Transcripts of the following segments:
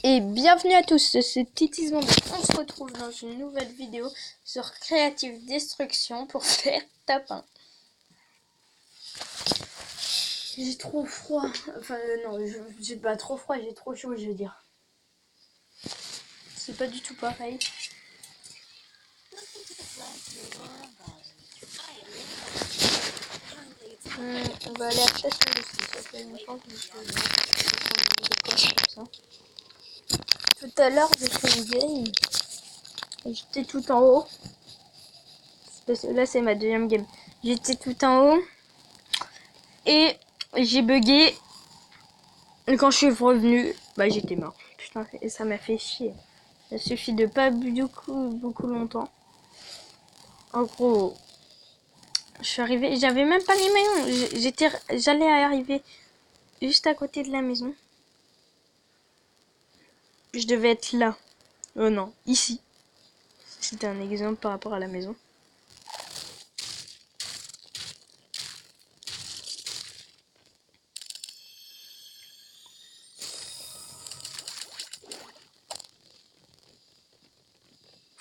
Et bienvenue à tous, c'est Titis Monde. On se retrouve dans une nouvelle vidéo sur Creative Destruction pour faire tapin. J'ai trop froid, enfin non, j'ai pas trop froid, j'ai trop chaud je veux dire. C'est pas du tout pareil. On va aller à la chasse aux loups, ça fait longtemps que je suis comme ça. Tout à l'heure j'ai fait une game, j'étais tout en haut. Là c'est ma deuxième game. J'étais tout en haut et j'ai bugué. Et quand je suis revenu, bah j'étais mort. Putain, et ça m'a fait chier. Il suffit de pas beaucoup longtemps. En gros, je suis arrivée, j'avais même pas les maillons. J'allais arriver juste à côté de la maison. Je devais être là. Oh non, ici. C'était un exemple par rapport à la maison.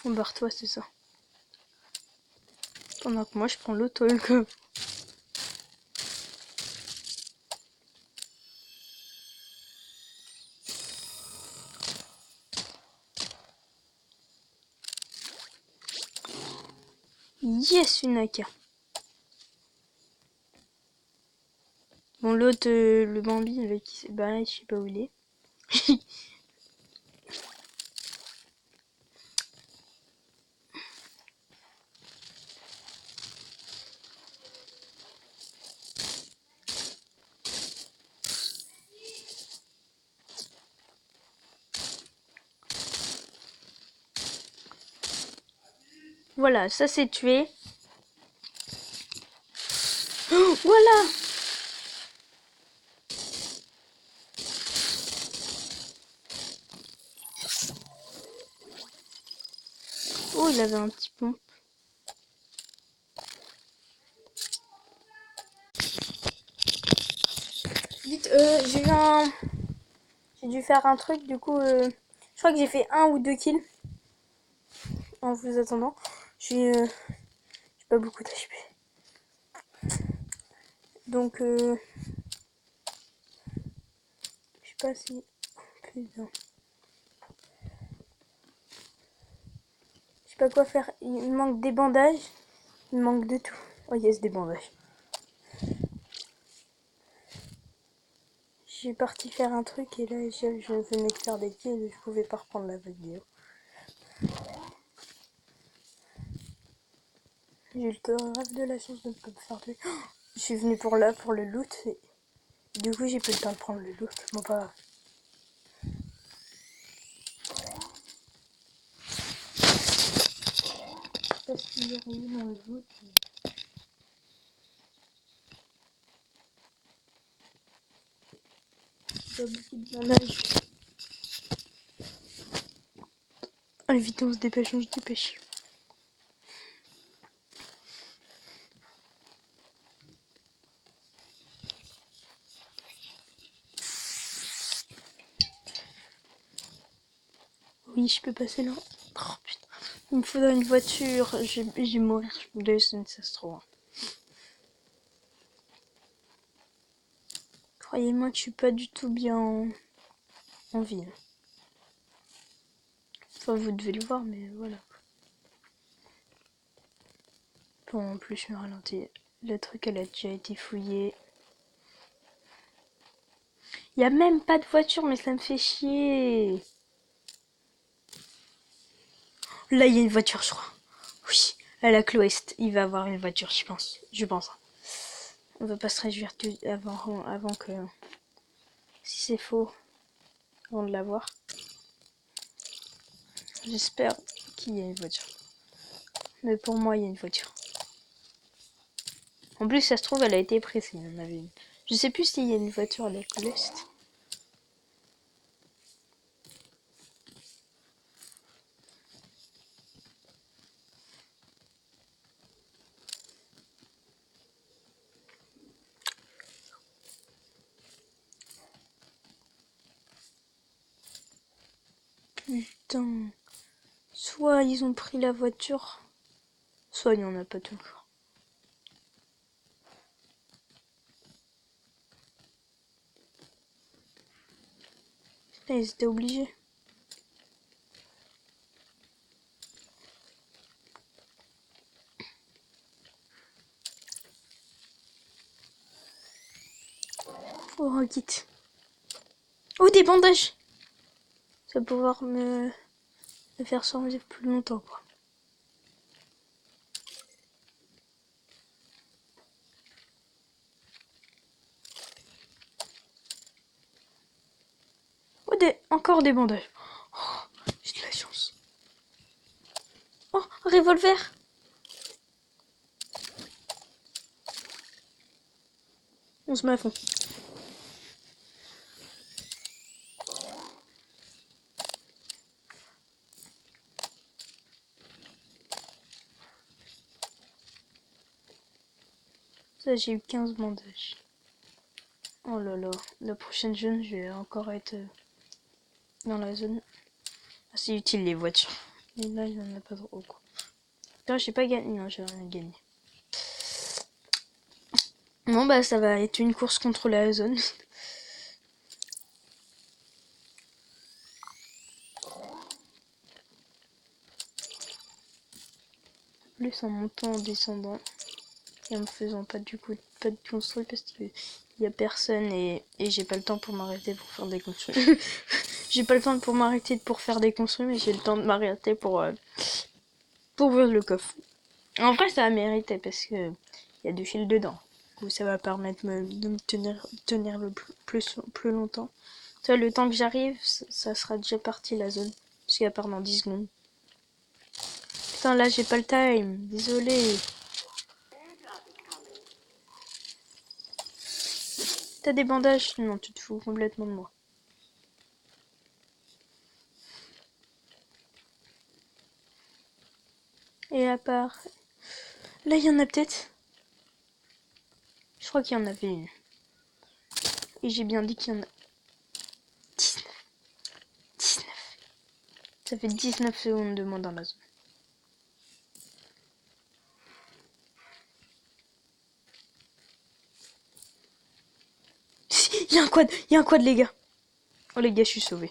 Barre-toi, c'est ça. Pendant que moi je prends l'auto-école. Yes, une AK. Bon, l'autre, le Bambi, là, qui s'est barré, je sais pas où il est. Voilà, ça c'est tué. Oh, voilà. Oh, il avait un petit pont. Vite, j'ai dû faire un truc, du coup, je crois que j'ai fait 1 ou 2 kills en vous attendant. J'ai pas beaucoup d'HP. Donc, je sais pas si... Putain. Je sais pas quoi faire. Il me manque des bandages. Il me manque de tout. Oh yes, des bandages. J'ai parti faire un truc et là, je venais de faire des kills et je pouvais pas reprendre la vidéo. J'ai eu le rêve de la chance de ne pas me faire tuer. Oh, je suis venue pour le loot. Et du coup, j'ai plus le temps de prendre le loot. Bon, pas grave. Parce qu'il y a rien dans le loot. Pas beaucoup de bandages. Allez, vite, on se dépêche, on se dépêche. Oui, je peux passer là. Oh putain. Il me faudrait une voiture. Je vais mourir de SNCS3. Croyez-moi que je suis pas du tout bien en ville. Enfin, vous devez le voir, mais voilà. Bon, en plus, je me ralentis. Le truc, elle a déjà été fouillée. Il y a même pas de voiture, mais ça me fait chier. Là, il y a une voiture, je crois. Oui, à la Cloest, il va avoir une voiture, je pense. Je pense. On va pas se réjouir avant que... Si c'est faux, avant de l'avoir. J'espère qu'il y a une voiture. Mais pour moi, il y a une voiture. En plus, ça se trouve, elle a été prise. Il y en avait une. Je sais plus s'il y a une voiture à la Cloest. Putain. Soit ils ont pris la voiture, soit il n'y en a pas toujours. Putain, ils étaient obligés. Oh, un kit. Oh, des bandages. Ça va pouvoir me faire survivre plus longtemps, quoi. Oh, encore des bandages. Oh, j'ai de la chance. Oh, un revolver. On se met à fond. Ça, j'ai eu 15 bandages. Oh là là. La prochaine zone, je vais encore être dans la zone. Ah, c'est utile les voitures. Mais là, il n'y en a pas trop, quoi. Putain, j'ai pas gagné. Non, j'ai rien gagné. Bon, bah, ça va être une course contre la zone. Plus en montant, en descendant. Et en me faisant pas du coup pas de construit parce qu'il y a personne et j'ai pas le temps pour m'arrêter pour faire des construits. J'ai pas le temps pour m'arrêter pour faire des construits, mais j'ai le temps de m'arrêter pour ouvrir le coffre. En vrai, ça a mérité parce que il y a 2 fils dedans. Du coup, ça va permettre de me tenir le plus longtemps. Tu vois, le temps que j'arrive, ça sera déjà parti la zone. Parce qu'elle part dans 10 secondes. Putain, là, j'ai pas le time. Désolé. T'as des bandages? Non, tu te fous complètement de moi. Et à part... Là, il y en a peut-être. Je crois qu'il y en avait une. Et j'ai bien dit qu'il y en a... 19. 19. Ça fait 19 secondes de moins dans la zone. Il y a un quad. Il y a un quad, les gars. Oh, les gars, je suis sauvé.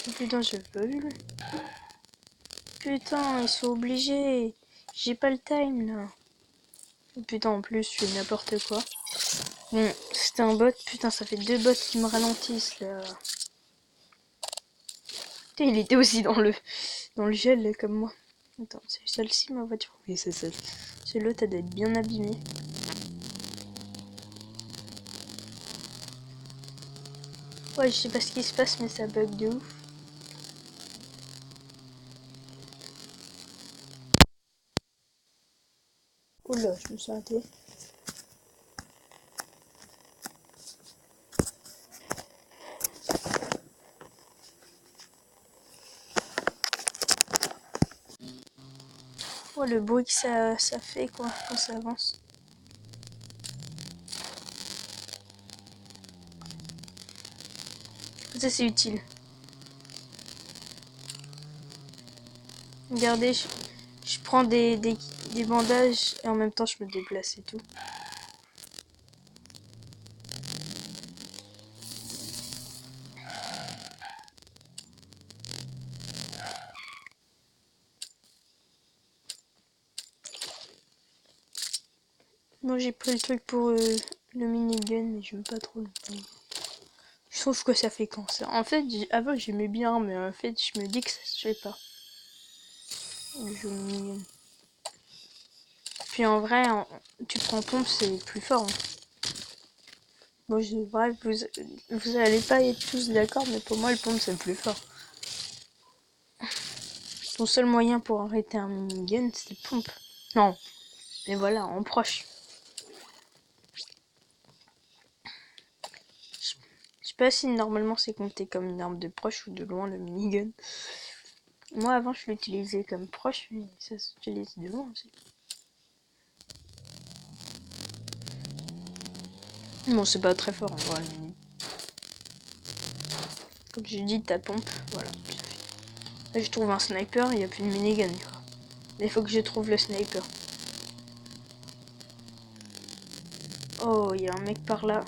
Oh, putain, j'ai pas vu. Putain, ils sont obligés. J'ai pas le time, là. Oh, putain, en plus, je fais n'importe quoi. Bon, c'était un bot. Putain, ça fait 2 bots qui me ralentissent, là. Putain, il était aussi dans le gel, là, comme moi. Attends, c'est celle-ci, ma voiture? Oui, c'est celle. L'autre, elle doit être bien abîmée. Ouais, je sais pas ce qui se passe, mais ça bug de ouf. Oh là, je me suis arrêtée. Oh, le bruit que ça fait, quoi, quand ça avance. Ça, c'est utile. Regardez, je prends des bandages et en même temps, je me déplace et tout. Moi, j'ai pris le truc pour le minigun, mais j'aime pas trop le minigun. Je trouve que ça fait cancer. En fait, avant, j'aimais bien, mais en fait, je me dis que ça se fait pas. Le jeu minigun. Puis en vrai, tu prends pompe, c'est plus fort. Hein. Bon, bref, vous allez pas être tous d'accord, mais pour moi, le pompe, c'est le plus fort. Ton seul moyen pour arrêter un minigun, c'est pompe. Non, mais voilà, en proche. pas si normalement c'est compté comme une arme de proche ou de loin le minigun. Moi avant je l'utilisais comme proche, mais ça s'utilise de loin aussi. Bon, c'est pas très fort en vrai. Comme j'ai dit, ta pompe, voilà. Là, je trouve un sniper, il n'y a plus de minigun. Quoi. Il faut que je trouve le sniper. Oh, il y a un mec par là.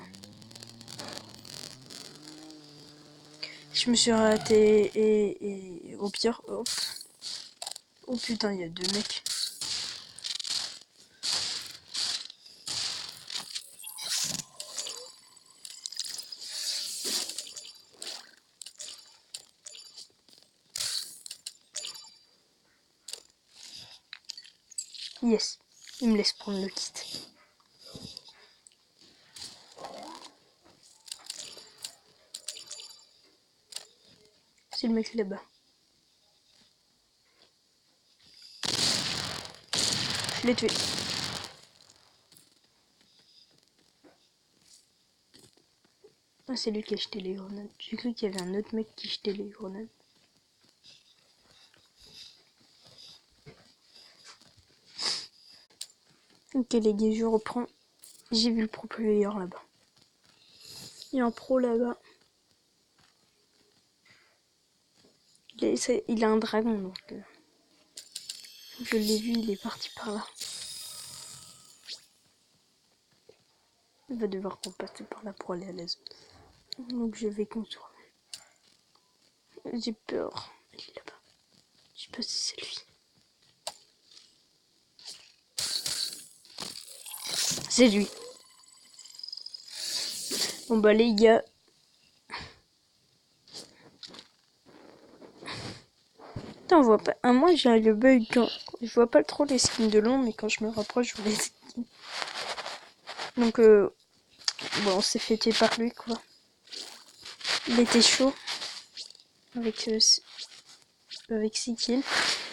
Je me suis raté et au pire, hop. Oh putain, il y a 2 mecs. Yes, il me laisse prendre le kit. C'est le mec là-bas. Je l'ai tué. Ah, c'est lui qui a jeté les grenades. J'ai cru qu'il y avait un autre mec qui jetait les grenades. Ok les gars, je reprends. J'ai vu le pro player là-bas. Il y a un pro là-bas. Il a un dragon donc. Je l'ai vu, il est parti par là. Il va devoir repasser par là pour aller à la zone. Donc je vais contourner. J'ai peur. Il est là-bas. Je sais pas si c'est lui. C'est lui. Bon bah les gars. Putain, on voit pas. Ah, moi j'ai le bug quand. Je vois pas trop les skins de long, mais quand je me rapproche, je vois les skins. Donc bon, on s'est fait tuer par lui quoi. Il était chaud. Avec 6 kills.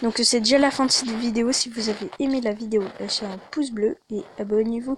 Donc c'est déjà la fin de cette vidéo. Si vous avez aimé la vidéo, lâchez un pouce bleu et abonnez-vous.